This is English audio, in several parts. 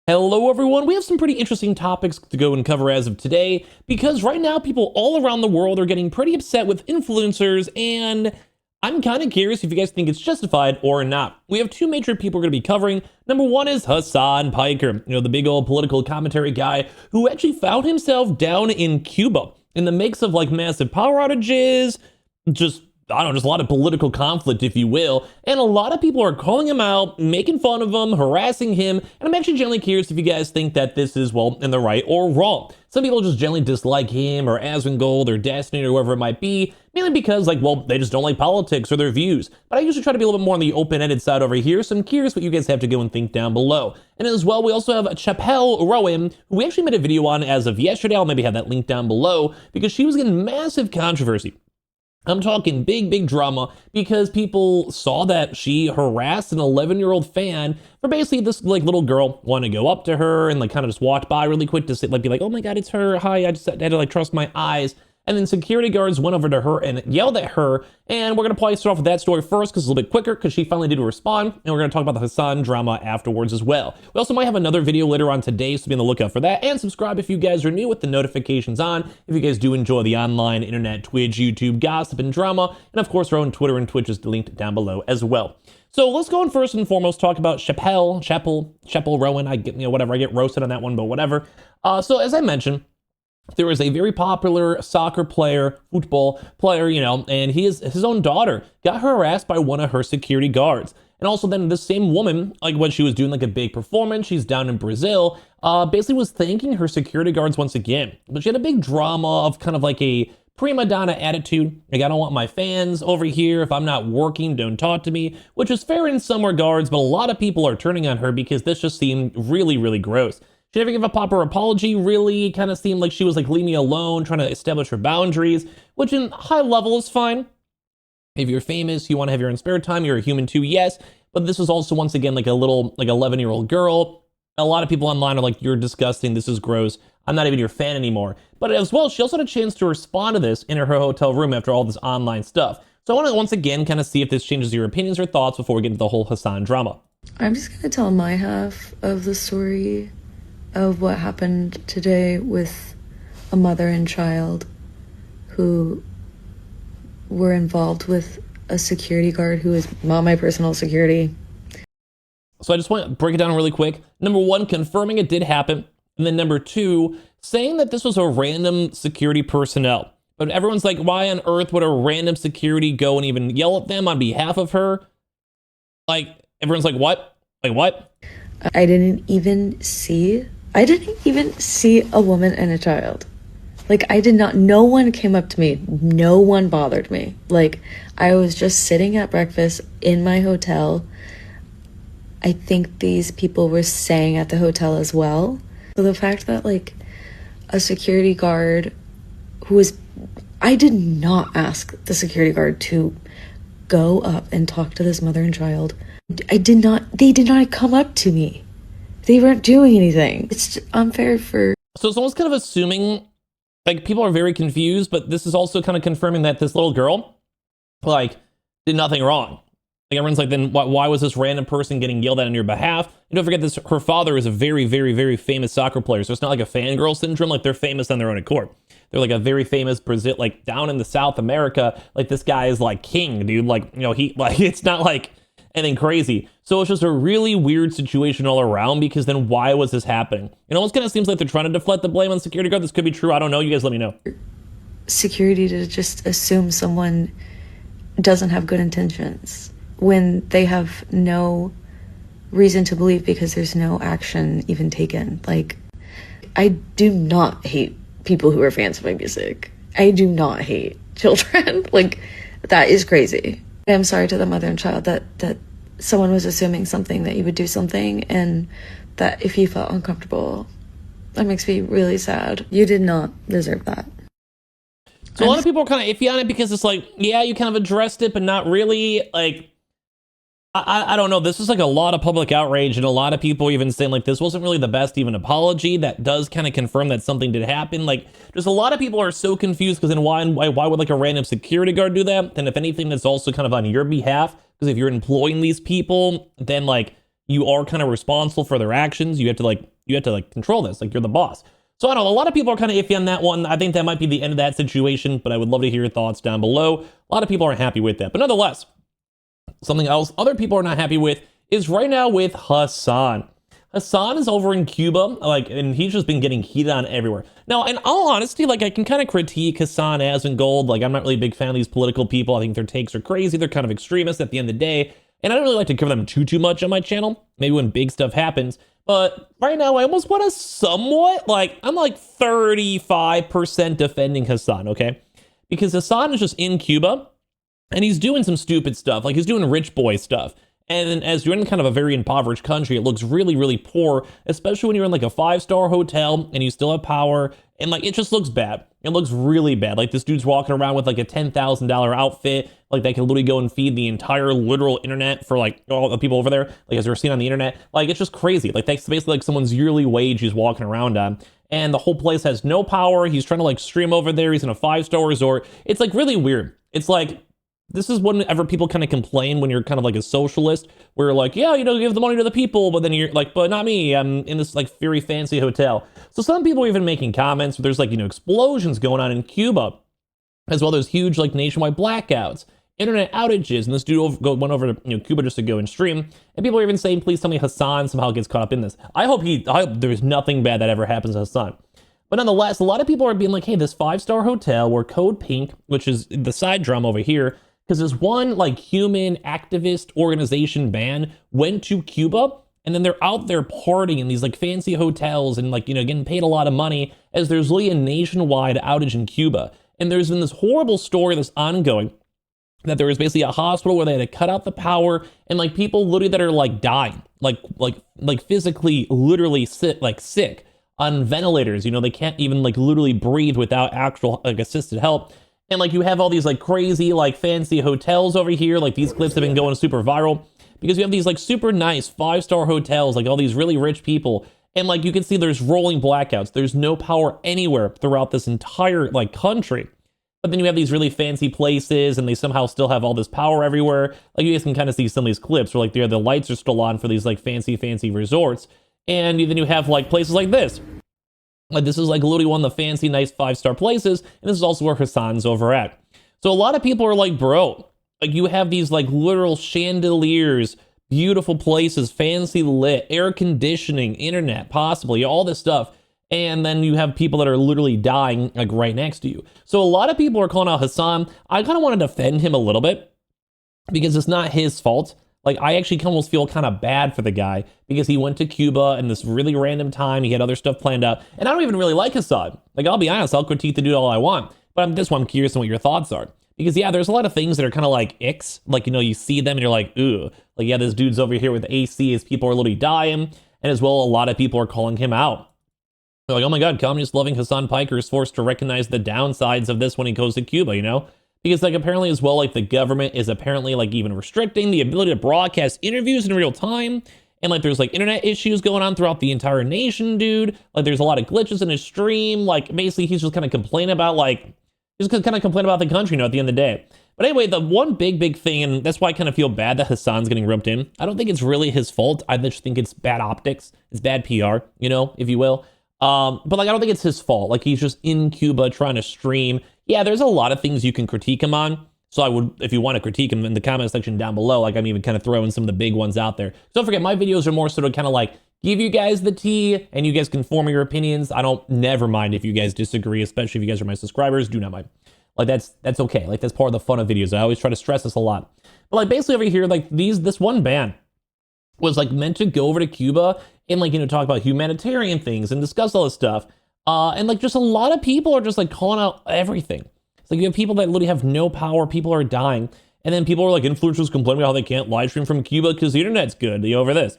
Hello everyone, we have some pretty interesting topics to go and cover as of today, because right now people all around the world are getting pretty upset with influencers, and I'm kind of curious if you guys think it's justified or not. We have two major people we're going to be covering. Number one is Hasan Piker, the big old political commentary guy who actually found himself down in Cuba in the mix of like massive power outages, just a lot of political conflict, if you will, and a lot of people are calling him out, making fun of him, harassing him, and I'm actually generally curious if you guys think that this is, well, in the right or wrong. Some people just generally dislike him or Asmongold or Destiny or whoever it might be, mainly because, like, well, they just don't like politics or their views. But I usually try to be a little bit more on the open-ended side over here, so I'm curious what you guys have to go and think down below. And as well, we also have Chappelle Roan, who we actually made a video on as of yesterday. I'll maybe have that link down below, because she was getting massive controversy. I'm talking big drama because people saw that she harassed an 11-year-old fan for basically this like little girl wanting to go up to her and like kind of just walked by really quick to say, like, be like, oh my God, it's her. Hi, I just had to like trust my eyes. And then security guards went over to her and yelled at her. And we're going to probably start off with that story first because it's a little bit quicker because she finally did respond. And we're going to talk about the Hasan drama afterwards as well. We also might have another video later on today, so be on the lookout for that. And subscribe if you guys are new with the notifications on. If you guys do enjoy the online, internet, Twitch, YouTube, gossip, and drama. And of course, our own Twitter and Twitch is linked down below as well. So let's go and first and foremost talk about Chappelle Roan. I get, whatever, I get roasted on that one, but whatever. So as I mentioned, there is a very popular soccer player, football player, and his own daughter got harassed by one of her security guards. And also then this same woman, like when she was doing like a big performance, she's down in Brazil, basically was thanking her security guards once again. But she had a big drama of kind of like a prima donna attitude. Like, I don't want my fans over here. If I'm not working, don't talk to me, which is fair in some regards, but a lot of people are turning on her because this just seemed really gross. She never gave a proper apology, really kind of seemed like she was like, leave me alone, trying to establish her boundaries, which in high level is fine. If you're famous, you want to have your own spare time, you're a human too, yes. But this was also, once again, like a little, like 11-year-old girl. A lot of people online are like, you're disgusting, this is gross, I'm not even your fan anymore. But as well, she also had a chance to respond to this in her hotel room after all this online stuff. So I want to once again kind of see if this changes your opinions or thoughts before we get into the whole Hasan drama. I'm just going to tell my half of the story of what happened today with a mother and child who were involved with a security guard who is not my personal security. So I just want to break it down really quick. Number one, confirming it did happen. And then number two, saying that this was a random security personnel. But everyone's like, why on earth would a random security go and even yell at them on behalf of her? Like, everyone's like, what? Like, what? I didn't even see a woman and a child. Like, no one came up to me. No one bothered me. Like, I was just sitting at breakfast in my hotel. I think these people were staying at the hotel as well. So the fact that, like, a security guard I did not ask the security guard to go up and talk to this mother and child. They did not come up to me. They weren't doing anything. It's unfair for... So it's almost kind of assuming, like, people are very confused, but this is also kind of confirming that this little girl, like, did nothing wrong. Like, everyone's like, then why was this random person getting yelled at on your behalf? And don't forget this, her father is a very famous soccer player, so it's not like a fangirl syndrome, like they're famous on their own accord. They're like a very famous Brazil, like down in the South America, like this guy is like king, dude. Like, it's not like anything crazy. So it's just a really weird situation all around, because then why was this happening? It almost kind of seems like they're trying to deflect the blame on security guard. This could be true. I don't know. You guys let me know. Security to just assume someone doesn't have good intentions when they have no reason to believe because there's no action even taken. Like, I do not hate people who are fans of my music. I do not hate children. Like, that is crazy. I'm sorry to the mother and child that someone was assuming something, that you would do something, and that if you felt uncomfortable, that makes me really sad. You did not deserve that. So a lot of people are kind of iffy on it because it's like, yeah, you kind of addressed it, but not really. Like, I don't know. This is like a lot of public outrage, and a lot of people even saying like this wasn't really the best even apology. That does kind of confirm that something did happen. Like, just a lot of people are so confused because then why would like a random security guard do that? Then if anything, that's also kind of on your behalf, because if you're employing these people, then like you are kind of responsible for their actions. You have to like You have to like control this, like you're the boss. So I don't know, a lot of people are kind of iffy on that one. I think that might be the end of that situation, but I would love to hear your thoughts down below. A lot of people aren't happy with that, but nonetheless, something else other people are not happy with is right now with Hasan. Hasan is over in Cuba, and he's just been getting heated on everywhere. Now, in all honesty, I can kind of critique Hasan as in gold. I'm not really a big fan of these political people. I think their takes are crazy. They're kind of extremists at the end of the day. And I don't really like to cover them too much on my channel, maybe when big stuff happens. But right now, I almost want to somewhat, I'm 35% defending Hasan, okay? Because Hasan is just in Cuba, and he's doing some stupid stuff. He's doing rich boy stuff. And as you're in kind of a very impoverished country, it looks really poor, especially when you're in a 5-star hotel and you still have power. And it just looks bad. It looks really bad. This dude's walking around with a $10,000 outfit. That can literally go and feed the entire literal internet for all the people over there. As we're seeing on the internet. It's just crazy. That's basically someone's yearly wage he's walking around on. And the whole place has no power. He's trying to stream over there. He's in a 5-star resort. It's really weird. It's this is whenever people kind of complain when you're kind of a socialist, where yeah, give the money to the people, but then you're but not me, I'm in this very fancy hotel. So some people are even making comments, but there's explosions going on in Cuba, as well. There's huge nationwide blackouts, internet outages, and this dude went over to Cuba just to go and stream, and people are even saying, please tell me Hasan somehow gets caught up in this. I hope there's nothing bad that ever happens to Hasan. But nonetheless, a lot of people are being hey, this 5-star hotel where Code Pink, which is the side drum over here, because this one human activist organization band went to Cuba, and then they're out there partying in these fancy hotels and getting paid a lot of money, as there's really a nationwide outage in Cuba. And there's been this horrible story that's ongoing, that there was basically a hospital where they had to cut out the power, and people literally that are dying, physically literally sick on ventilators. They can't even literally breathe without actual assisted help. And you have all these crazy fancy hotels over here. These clips have been going super viral because you have these super nice 5-star hotels, all these really rich people. And you can see there's rolling blackouts. There's no power anywhere throughout this entire country. But then you have these really fancy places, and they somehow still have all this power everywhere. You guys can kind of see some of these clips where the lights are still on for these fancy resorts. And then you have places like this. This is literally one of the fancy, nice 5-star places, and this is also where Hasan's over at. So a lot of people are bro, you have these literal chandeliers, beautiful places, fancy lit, air conditioning, internet, possibly, all this stuff. And then you have people that are literally dying right next to you. So a lot of people are calling out Hasan. I kind of want to defend him a little bit because it's not his fault. I actually almost feel kind of bad for the guy because he went to Cuba in this really random time. He had other stuff planned out. And I don't even really like Hasan. I'll be honest, I'll critique the dude all I want. But this one, I'm curious on what your thoughts are. Because, yeah, there's a lot of things that are kind of icks. You see them and you're ooh. Yeah, this dude's over here with AC as people are literally dying. And as well, a lot of people are calling him out. They're oh my God, communist-loving Hasan Piker is forced to recognize the downsides of this when he goes to Cuba, Because apparently as well, the government is apparently even restricting the ability to broadcast interviews in real time. And there's internet issues going on throughout the entire nation, dude. There's a lot of glitches in his stream. Basically he's just kind of complaining about the country, at the end of the day. But anyway, the one big thing, and that's why I kind of feel bad that Hasan's getting roped in. I don't think it's really his fault. I just think it's bad optics. It's bad PR, if you will. But I don't think it's his fault. He's just in Cuba trying to stream. Yeah, there's a lot of things you can critique him on. So I would, if you want to critique him in the comment section down below, I'm even kind of throwing some of the big ones out there. So don't forget, my videos are more sort of kind of give you guys the tea and you guys can form your opinions. I don't never mind if you guys disagree, especially if you guys are my subscribers, do not mind. That's okay. That's part of the fun of videos. I always try to stress this a lot. But basically over here, this one band was meant to go over to Cuba and talk about humanitarian things and discuss all this stuff. And just a lot of people are just calling out everything. It's you have people that literally have no power, people are dying, and then people are influencers complaining about how they can't live stream from Cuba because the internet's good, over this.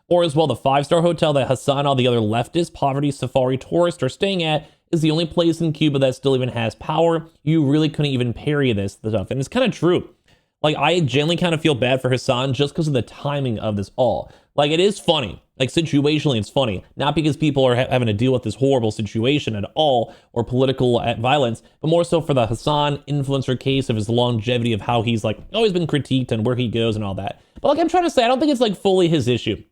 Or as well, the 5-star hotel that Hasan, all the other leftist poverty safari tourists are staying at is the only place in Cuba that still even has power. You really couldn't even parry this stuff. And it's kind of true. I genuinely kind of feel bad for Hasan just because of the timing of this all. It is funny. Situationally, it's funny. Not because people are having to deal with this horrible situation at all or political violence, but more so for the Hasan influencer case of his longevity of how he's always been critiqued and where he goes and all that. But I'm trying to say, I don't think it's fully his issue.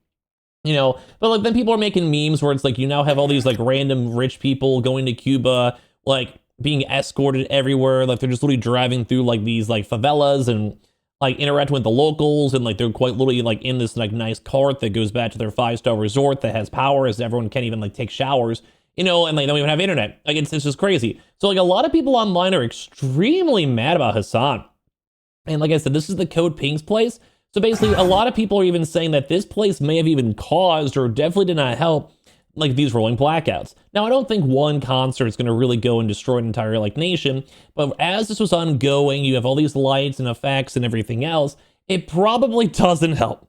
But like then people are making memes where it's like you now have all these like random rich people going to Cuba, like being escorted everywhere, like they're just literally driving through like these like favelas and like interacting with the locals, and like they're quite literally like in this like nice cart that goes back to their 5-star resort that has power, as everyone can't even like take showers, and like they don't even have internet. Like it's just crazy. So like a lot of people online are extremely mad about Hasan. And like I said, this is the Code Pink's place. So basically, a lot of people are even saying that this place may have even caused or definitely did not help like these rolling blackouts. Now, I don't think one concert is going to really go and destroy an entire like nation, but as this was ongoing, you have all these lights and effects and everything else, it probably doesn't help.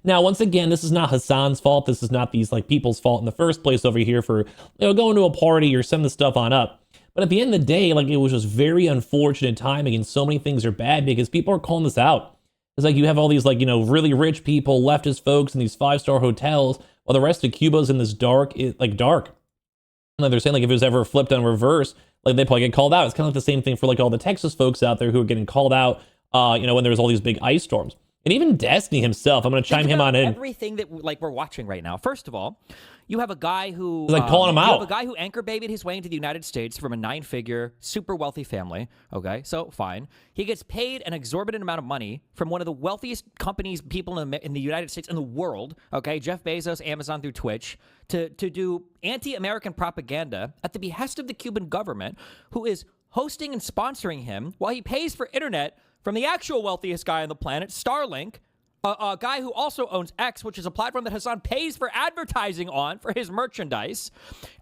Now, once again, this is not Hasan's fault. This is not these like people's fault in the first place over here for going to a party or send the stuff on up. But at the end of the day, like it was just very unfortunate timing, and so many things are bad because people are calling this out. It's like you have all these like, really rich people, leftist folks in these 5-star hotels, while the rest of Cuba's in this dark. And like they're saying like if it was ever flipped on reverse, like they probably get called out. It's kind of like the same thing for like all the Texas folks out there who are getting called out, when there's all these big ice storms. And even Destiny himself, I'm going to chime him on in. Everything that like we're watching right now. First of all, you have a guy who like calling him out. You have a guy who anchor babied his way into the United States from a 9-figure, super wealthy family. Okay, so fine. He gets paid an exorbitant amount of money from one of the wealthiest companies, people in the United States, in the world. Okay, Jeff Bezos, Amazon through Twitch, to do anti-American propaganda at the behest of the Cuban government, who is hosting and sponsoring him while he pays for internet from the actual wealthiest guy on the planet, Starlink, a guy who also owns X, which is a platform that Hasan pays for advertising on for his merchandise.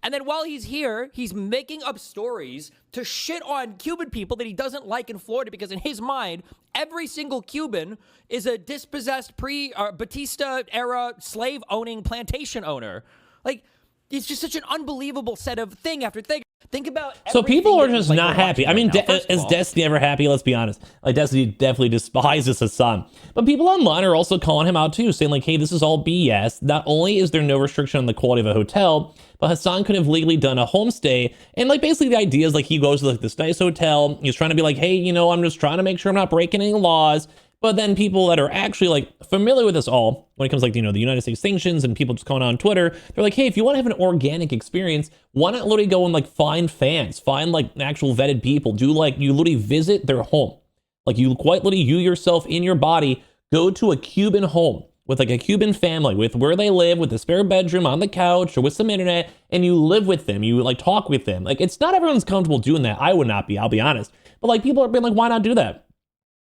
And then while he's here, he's making up stories to shit on Cuban people that he doesn't like in Florida, because in his mind, every single Cuban is a dispossessed Batista-era slave-owning plantation owner. Like, it's just such an unbelievable set of thing after thing. Think about. So people are just not happy. I mean, is Destiny ever happy? Let's be honest. Like Destiny definitely despises Hasan, but people online are also calling him out too, saying like, "Hey, this is all BS. Not only is there no restriction on the quality of a hotel, but Hasan could have legally done a homestay." And like basically the idea is like he goes to like this nice hotel. He's trying to be like, "Hey, I'm just trying to make sure I'm not breaking any laws." But then people that are actually like familiar with this all, when it comes like, the United States sanctions and people just going on Twitter, they're like, hey, if you want to have an organic experience, why not literally go and like find fans, find like actual vetted people, you literally visit their home. Like you quite literally, you yourself in your body, go to a Cuban home with like a Cuban family, with where they live, with a spare bedroom on the couch or with some internet, and you live with them, you like talk with them. Like it's not everyone's comfortable doing that. I would not be, I'll be honest. But like people are being like, why not do that?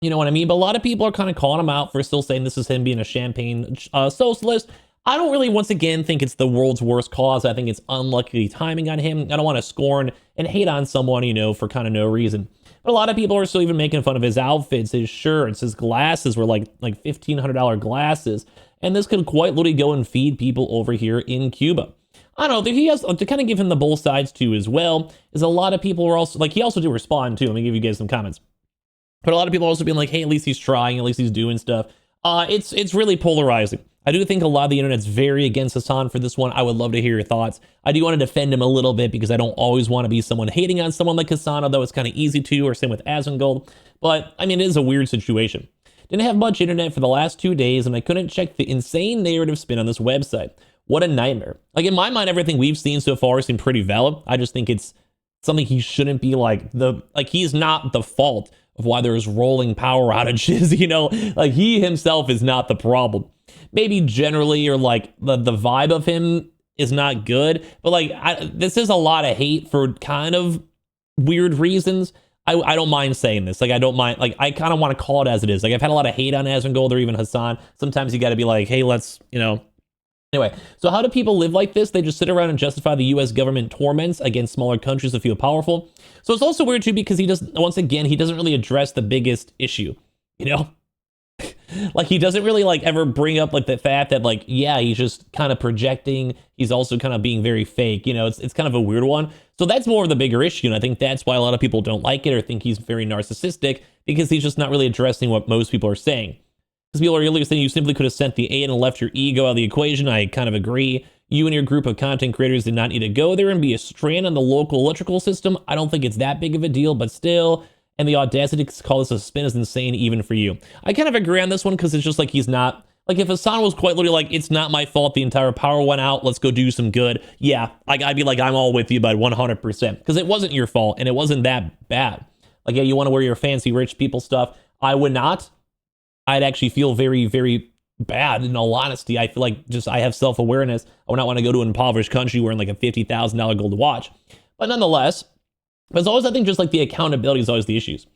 You know what I mean? But a lot of people are kind of calling him out for still saying this is him being a champagne socialist. I don't really, once again, think it's the world's worst cause. I think it's unlucky timing on him. I don't want to scorn and hate on someone, for kind of no reason. But a lot of people are still even making fun of his outfits, his shirts, his glasses were like $1,500 glasses. And this could quite literally go and feed people over here in Cuba. I don't know, he has to kind of give him the both sides too as well, is a lot of people are also, like he also did respond too. Let me give you guys some comments. But a lot of people also being like, hey, at least he's trying, at least he's doing stuff. It's really polarizing. I do think a lot of the internet's very against Hasan for this one. I would love to hear your thoughts. I do want to defend him a little bit because I don't always want to be someone hating on someone like Hasan, although it's kind of easy to, or same with Asmongold. But, I mean, it is a weird situation. Didn't have much internet for the last 2 days, and I couldn't check the insane narrative spin on this website. What a nightmare. Like, in my mind, everything we've seen so far seemed pretty valid. I just think it's something he shouldn't be he's not the fault of why there's rolling power outages, like he himself is not the problem. Maybe generally, or like the vibe of him is not good, but this is a lot of hate for kind of weird reasons. I don't mind saying this. Like, I don't mind, I kind of want to call it as it is. Like, I've had a lot of hate on Asmongold or even Hasan. Sometimes you got to be like, hey, let's, Anyway, so how do people live like this? They just sit around and justify the U.S. government torments against smaller countries that feel powerful. So it's also weird, too, because he doesn't really address the biggest issue, Like, he doesn't really, ever bring up, the fact that, he's just kind of projecting. He's also kind of being very fake, It's kind of a weird one. So that's more of the bigger issue, and I think that's why a lot of people don't like it or think he's very narcissistic, because he's just not really addressing what most people are saying. Because people are really saying you simply could have sent the aid and left your ego out of the equation. I kind of agree. You and your group of content creators did not need to go there and be a strand on the local electrical system. I don't think it's that big of a deal, but still. And the audacity to call this a spin is insane even for you. I kind of agree on this one because it's just like he's not, Like if Hasan was quite literally like, it's not my fault, the entire power went out, let's go do some good. Yeah, I'd be like, I'm all with you, bud, 100%. Because it wasn't your fault and it wasn't that bad. Like, yeah, you want to wear your fancy rich people stuff. I would not. I'd actually feel very, very bad in all honesty. I feel like just I have self-awareness. I would not want to go to an impoverished country wearing like a $50,000 gold watch. But nonetheless, there's always, I think, just like the accountability is always the issues.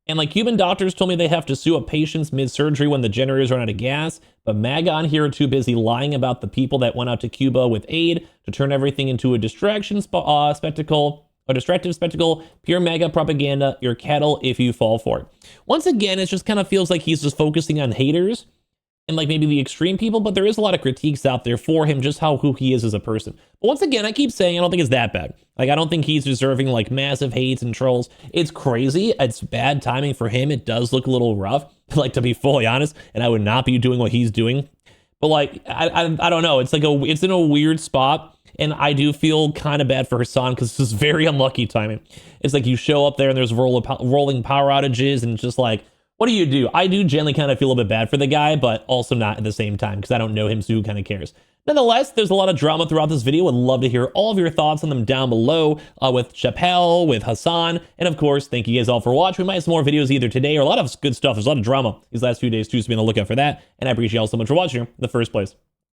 And like Cuban doctors told me they have to sue a patient mid-surgery when the generators run out of gas, but MAGA on here are too busy lying about the people that went out to Cuba with aid to turn everything into a distraction spectacle, a distractive spectacle, pure MAGA propaganda, your cattle if you fall for it. Once again, it just kind of feels like he's just focusing on haters and like maybe the extreme people, but there is a lot of critiques out there for him, just who he is as a person. But once again, I keep saying I don't think it's that bad. Like, I don't think he's deserving like massive hates and trolls. It's crazy. It's bad timing for him. It does look a little rough, like to be fully honest, and I would not be doing what he's doing. But like, I don't know. It's like it's in a weird spot, and I do feel kind of bad for Hasan because this is very unlucky timing. It's like you show up there and there's rolling power outages, and it's just like, what do you do? I do generally kind of feel a bit bad for the guy, but also not at the same time because I don't know him, so who kind of cares? Nonetheless, there's a lot of drama throughout this video. Would love to hear all of your thoughts on them down below with Chappelle, with Hasan, and of course, thank you guys all for watching. We might have some more videos either today or a lot of good stuff. There's a lot of drama these last few days too, so be on the lookout for that. And I appreciate you all so much for watching in the first place.